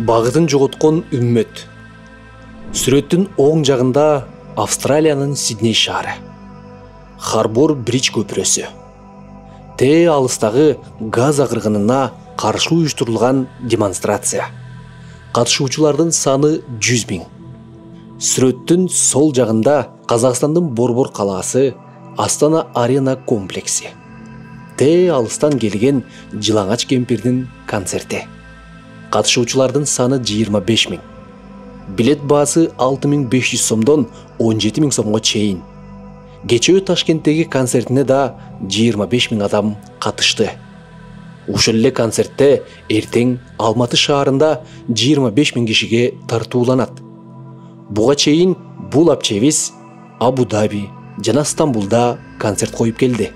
Багытын жоготкон үммөт. Сүрөттүн оң жагында Австралиянын Сидней шаары. Харбор Бридж көпүрөсү. Те алыстагы газ агыргынына каршы уюштурулган демонстрация. Катышуучулардын саны 100 000. Сүрөттүн сол жагында Казакстандын Борбор калаасы, Астана Арена комплекси. Те алыстан келген Жылаңач кемпирдин концерти. Катышуучулардын саны 25 000. Билет баасы 6500 сомдон 17 000 сомго чейин. Кечээ Ташкенттеги концертине да 25 000 адам катышты. Ушул эле концертте эртең Алматы шаарында 25 000 кишиге тартууланат. Буга чейин бул апчебиз Абу Даби жана Стамбулда концерт коюп келди.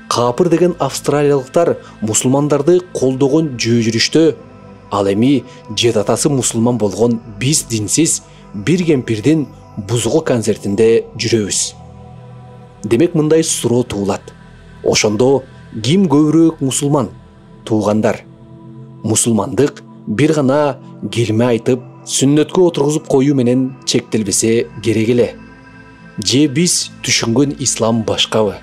Капыр деген австралиялыктар мусулмандарды колдогон жөө жүрүштө, ал эми жет атасы мусулман болгон биз динсиз бир кемпирдин бузгу концертинде жүрөбүз. Демек мындай суроо туулат. Ошондо ким көбүрөөк мусулман? Туугандар. Мусулмандык бир гана келме айтып, сүннөткө отургузуп коюу менен чектелбесе керек эле. Же биз түшүнгөн ислам башкабы?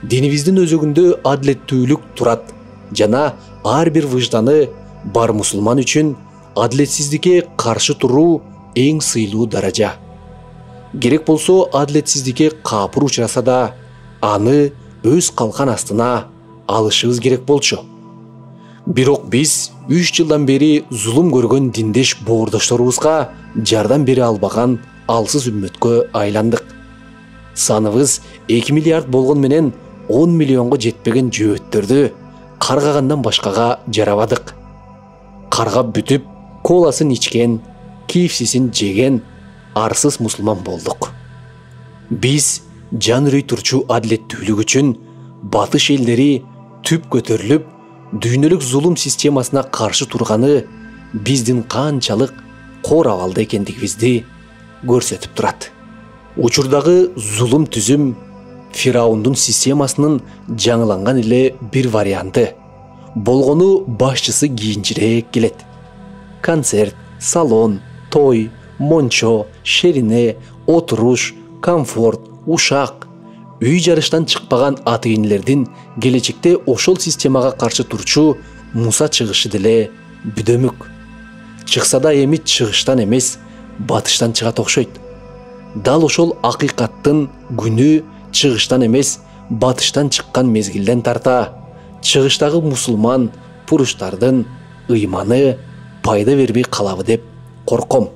Динибиздин өзөгүндө адилеттүүлүк турат жана ар бир выжданы бар мусулман үчүн адилетсиздикке каршы туруу эң сыйлуу даража. Керек болсо адилетсиздикке капыр учураса да, аны өз калкан астына алышыбыз керек болчу. Бирок биз 3 жылдан бери зулум көргөн диндеш боордошторубузга жардам бере албаган алсыз үммөткө айландык. Саныбыз 2 миллиард болгон менен 10 миллионго жетпеген жөөттөрдү каргагандан башкага жарабадык. Каргап бүтүп, коласын ичкен, кийифсисин жеген арсыз мусулман болдук. Биз жан үрөй турчу адилеттүүлүк үчүн батыш элдери түп көтөрүлүп, дүйнөлүк зулум системасына каршы турганы биздин канчалык кор абалда экендигибизди көрсөтүп турат. Учурдагы зулум түзүм Фираундун системасынын жаңыланган эле бир варианты. Болгону башчысы кийинчирээк келет. Концерт, салон, той, мончо, шерине, отуруш, комфорт, ушак, үй жарыштан чыкпаган ата-энелердин келечекте ошол системага каршы турчу Муса чыгышы деле бүдөмүк. Чыкса да эми чыгыштан эмес, батыштан чыгат окшойт. Дал ошол акыйкаттын күнү чыгыштан эмес, батыштан чыккан мезгилден тарта чыгыштагы мусулман пуруштардын ыйманы пайда бербей калабы деп корком.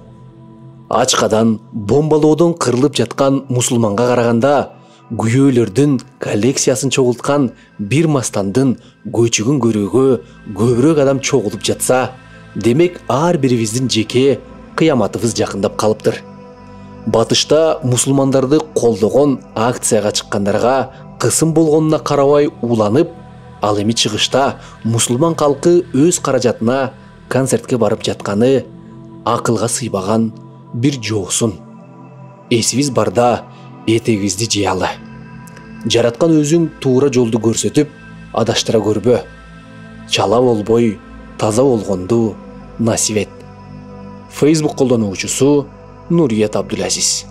Ачкадан, бомбалоодон кырылып жаткан мусулманга караганда, күйөөлөрдүн коллекциясын чогулткан бир мастандын көчүгүн көрүүгө көбүрөөк адам чогулуп жатса, демек ар бирибиздин жеке кыяматыбыз жакындап калыптыр. Батышта мусулмандарды колдогон акцияга чыккандарга кысым болгонуна карабай уланып, ал эми чыгышта мусулман калкы өз каражатына концертке барып жатканы акылга сыйбаган бир жоосун. Эсибиз барда этегибизди жыялы. Жараткан өзүң туура жолду көрсөтүп, адаштыра көрбө. Чала болбой, таза болгонду насип эт. Facebook колдонуучусу Нурият Абдулазиз.